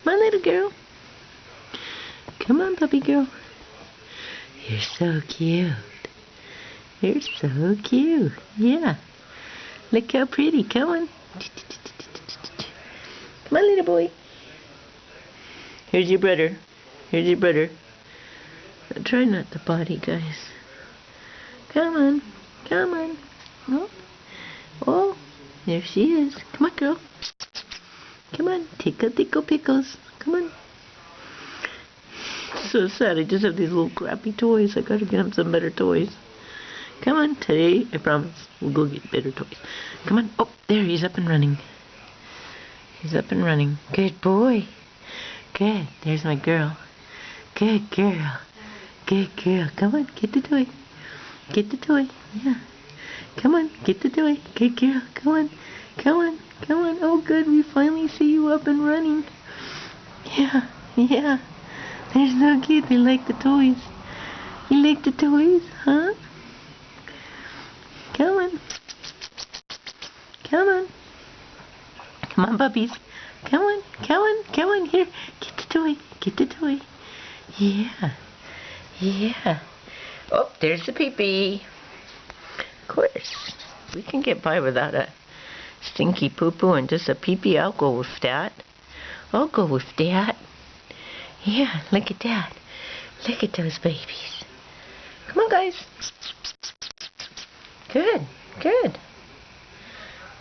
Come on, little girl. Come on, puppy girl. You're so cute. You're so cute. Yeah. Look how pretty. Come on. Come on, little boy. Here's your brother. Here's your brother. Try not to potty, guys. Come on. Come on. Oh. Oh. There she is. Come on, girl. Come on. Tickle, tickle, pickles. Come on. So sad. I just have these little crappy toys. I gotta get him some better toys. Come on. Today, I promise, we'll go get better toys. Come on. Oh, there. He's up and running. He's up and running. Good boy. Good. There's my girl. Good girl. Good girl. Come on. Get the toy. Get the toy. Yeah. Come on. Get the toy. Good girl. Come on. Come on. Come on. Oh, good. We finally see you up and running. Yeah. Yeah. They're so cute. They like the toys. You like the toys? Huh? Come on. Come on. Come on, puppies. Come on. Come on. Come on. Here. Get the toy. Get the toy. Yeah. Yeah. Oh, there's the pee-pee. Of course. We can get by without a stinky poo-poo and just a pee-pee. I'll go with that. I'll go with that. Yeah, look at that. Look at those babies. Come on, guys. Good. Good.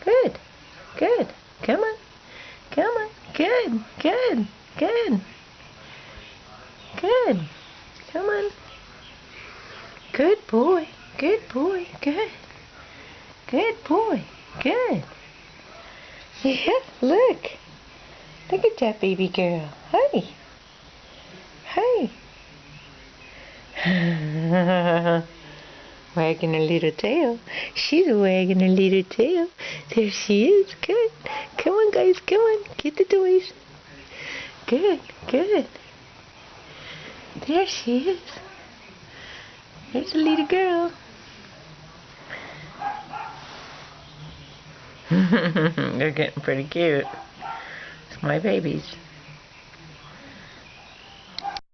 Good. Good. Come on. Come on. Good. Good. Good. Good. Come on. Good boy. Good boy. Good. Good boy. Good. Yeah, look. Look at that baby girl. Hi. Hi. Wagging her little tail. She's wagging her little tail. There she is. Good. Come on, guys. Come on. Get the toys. Good. Good. There she is. There's a little girl. They're getting pretty cute. It's my babies.